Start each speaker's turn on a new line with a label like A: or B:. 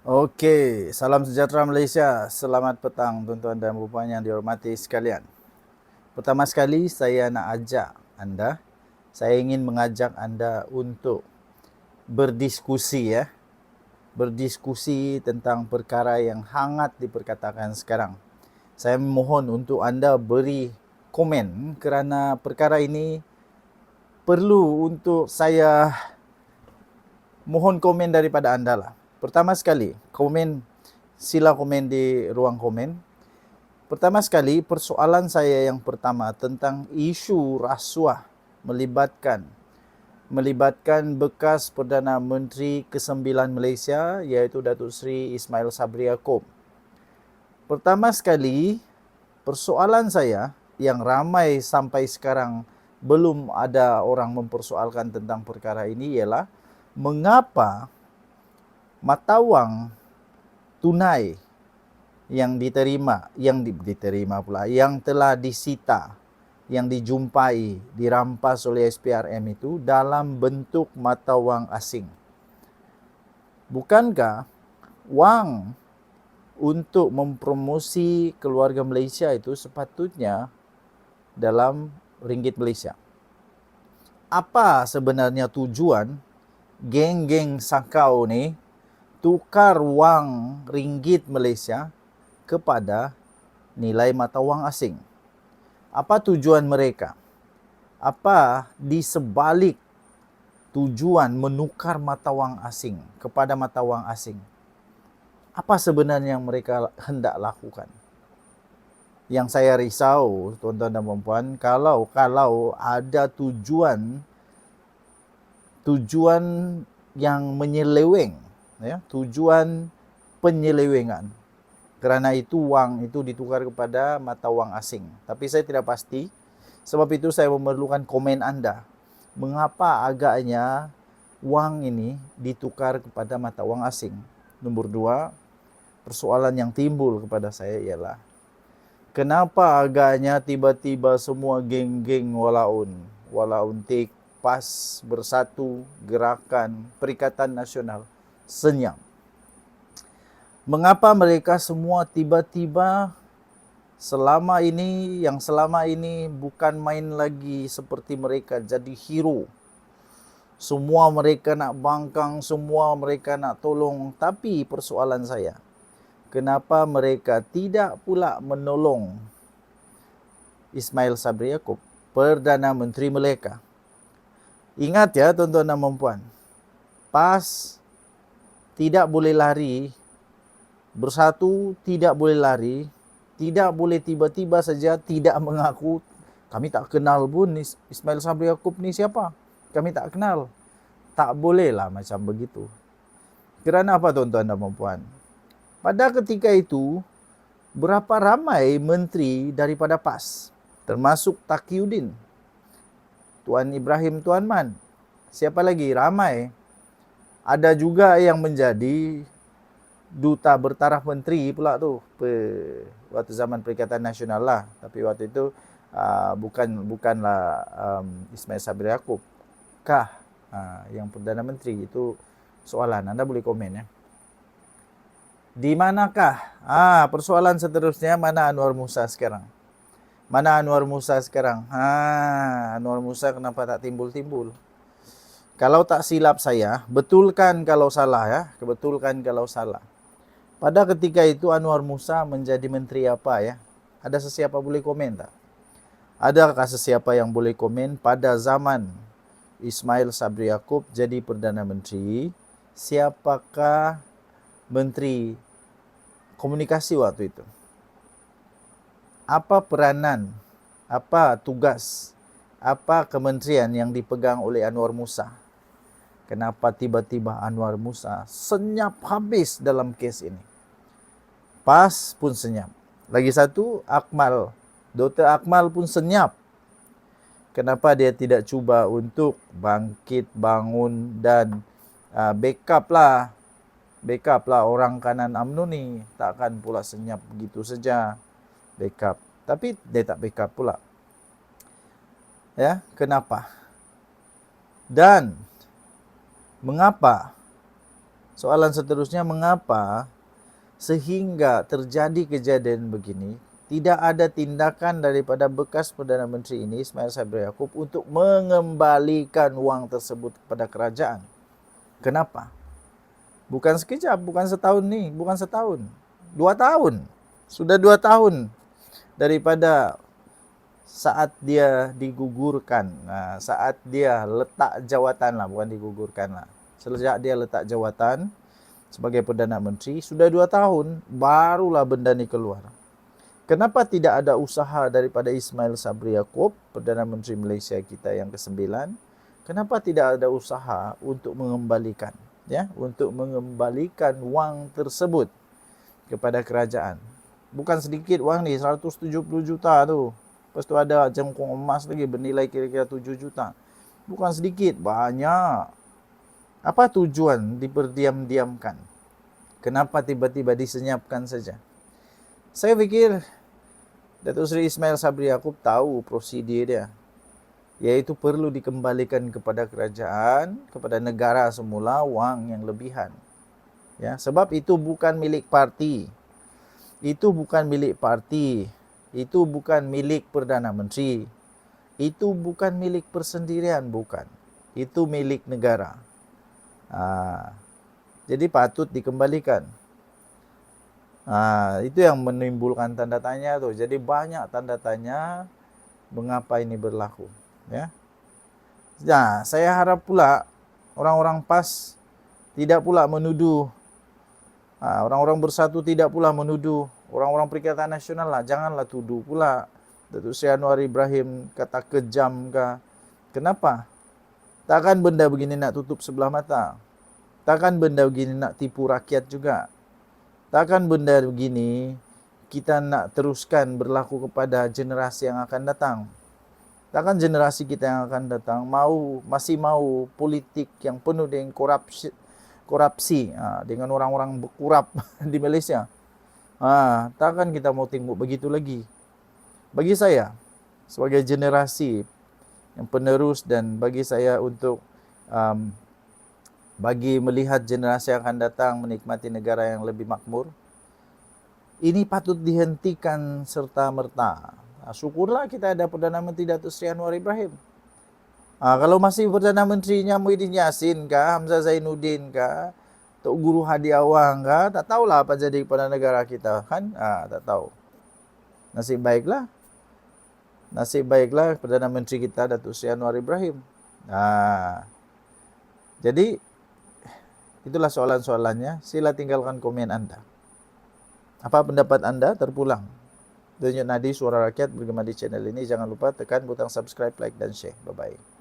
A: Oke, salam sejahtera Malaysia. Selamat petang tuan-tuan dan puan yang dihormati sekalian. Pertama sekali saya nak ajak anda, saya ingin mengajak anda untuk berdiskusi ya. Berdiskusi tentang perkara yang hangat diperkatakan sekarang. Saya mohon untuk anda beri komen kerana perkara ini perlu untuk saya mohon komen daripada anda lah. Pertama sekali, sila komen di ruang komen. Pertama sekali, persoalan saya yang pertama tentang isu rasuah melibatkan bekas Perdana Menteri ke-9 Malaysia iaitu Datuk Seri Ismail Sabri Yaakob. Pertama sekali, persoalan saya yang ramai sampai sekarang belum ada orang mempersoalkan tentang perkara ini ialah mengapa mata wang tunai yang telah disita, yang dijumpai, dirampas oleh SPRM itu dalam bentuk mata wang asing. Bukankah wang untuk mempromosi keluarga Malaysia itu sepatutnya dalam ringgit Malaysia? Apa sebenarnya tujuan geng-geng sakau ni tukar wang ringgit Malaysia kepada nilai mata wang asing? Apa tujuan mereka? Apa di sebalik tujuan menukar mata wang asing kepada mata wang asing? Apa sebenarnya yang mereka hendak lakukan? Yang saya risau, tuan-tuan dan puan, kalau ada tujuan yang menyeleweng, ya, tujuan penyelewengan. Kerana itu wang itu ditukar kepada mata wang asing. Tapi saya tidak pasti. Sebab itu saya memerlukan komen anda. Mengapa agaknya wang ini ditukar kepada mata wang asing? Nombor dua, persoalan yang timbul kepada saya ialah kenapa agaknya tiba-tiba semua geng-geng walaun tik, PAS, Bersatu, Gerakan, Perikatan Nasional senyap? Mengapa mereka semua tiba-tiba selama ini bukan main lagi seperti mereka jadi hero? Semua mereka nak bangkang, semua mereka nak tolong. Tapi persoalan saya, kenapa mereka tidak pula menolong Ismail Sabri Yaakob, Perdana Menteri mereka? Ingat ya tuan-tuan dan puan, PAS tidak boleh lari, Bersatu tidak boleh lari, tidak boleh tiba-tiba saja tidak mengaku kami tak kenal pun Ismail Sabri Yaakob ni siapa. Kami tak kenal. Tak bolehlah macam begitu. Kerana apa tuan-tuan dan puan? Pada ketika itu, berapa ramai menteri daripada PAS, termasuk Taqiyuddin, Tuan Ibrahim Tuan Man, siapa lagi? Ramai. Ada juga yang menjadi duta bertaraf menteri pula tu waktu zaman Perikatan Nasional lah. Tapi waktu itu bukanlah Ismail Sabri Yaakob kah yang Perdana Menteri? Itu soalan, anda boleh komen ya. Di manakah persoalan seterusnya, mana Anwar Musa sekarang? Mana Anwar Musa sekarang? Anwar Musa kenapa tak timbul-timbul? Kalau tak silap saya, betulkan kalau salah ya, betulkan kalau salah. Pada ketika itu Anwar Musa menjadi menteri apa ya? Ada sesiapa boleh komen tak? Adakah sesiapa yang boleh komen pada zaman Ismail Sabri Yaakob jadi Perdana Menteri, siapakah Menteri Komunikasi waktu itu? Apa peranan, apa tugas, apa kementerian yang dipegang oleh Anwar Musa? Kenapa tiba-tiba Anwar Musa senyap habis dalam kes ini? PAS pun senyap. Lagi satu, Dr. Akmal pun senyap. Kenapa dia tidak cuba untuk bangkit, bangun dan backup lah orang kanan UMNO ni. Takkan pula senyap begitu saja backup. Tapi dia tak backup pula. Ya, kenapa? Dan mengapa Soalan seterusnya, mengapa sehingga terjadi kejadian begini, tidak ada tindakan daripada bekas Perdana Menteri ini, Ismail Sabri Yaakob, untuk mengembalikan wang tersebut kepada kerajaan? Kenapa? Bukan sekejap, bukan setahun nih, bukan setahun. 2 tahun. Sudah 2 tahun daripada saat dia digugurkan. Nah, saat dia letak jawatan lah, bukan digugurkan lah. Sejak dia letak jawatan sebagai Perdana Menteri, sudah 2 tahun, barulah benda ni keluar. Kenapa tidak ada usaha daripada Ismail Sabri Yaakob, Perdana Menteri Malaysia kita yang ke-9? Kenapa tidak ada usaha untuk mengembalikan, untuk mengembalikan wang tersebut kepada kerajaan? Bukan sedikit wang ni, 170 juta tu. Lepas tu ada jengkong emas lagi bernilai kira-kira 7 juta. Bukan sedikit, banyak. Apa tujuan diperdiam-diamkan? Kenapa tiba-tiba disenyapkan saja? Saya fikir Datuk Seri Ismail Sabri Yaakob tahu prosedur dia, yaitu perlu dikembalikan kepada kerajaan, kepada negara semula wang yang lebihan. Ya, sebab itu bukan milik parti. Itu bukan milik parti. Itu bukan milik Perdana Menteri. Itu bukan milik persendirian, bukan. Itu milik negara. Jadi patut dikembalikan. Itu yang menimbulkan tanda tanya tu. Jadi banyak tanda tanya mengapa ini berlaku. Ya. Nah, saya harap pula orang-orang PAS tidak pula menuduh, orang-orang Bersatu tidak pula menuduh orang-orang Perikatan Nasional lah. Janganlah tuduh pula Datuk Seri Anwar Ibrahim kata kejam ke. Kenapa? Takkan benda begini nak tutup sebelah mata? Takkan benda begini nak tipu rakyat juga? Takkan benda begini kita nak teruskan berlaku kepada generasi yang akan datang? Takkan generasi kita yang akan datang masih mau politik yang penuh dengan korupsi dengan orang-orang berkurap di Malaysia? Takkan kita mau tengok begitu lagi? Bagi saya, sebagai generasi yang penerus, dan bagi saya untuk bagi melihat generasi yang akan datang menikmati negara yang lebih makmur, ini patut dihentikan serta-merta. Syukurlah kita ada Perdana Menteri Datuk Seri Anwar Ibrahim. Kalau masih Perdana Menterinya Muhyiddin Yassin kah, Hamzah Zainuddin kah, Tok Guru Hadi Awang kah, tak tahulah apa jadi kepada negara kita kan? Tak tahu. Nasib baiklah Perdana Menteri kita Datuk Seri Anwar Ibrahim. Jadi itulah soalan-soalannya. Sila tinggalkan komen anda. Apa pendapat anda? Terpulang Denyut Nadi Suara Rakyat bergema di channel ini. Jangan lupa tekan butang subscribe, like dan share. Bye-bye.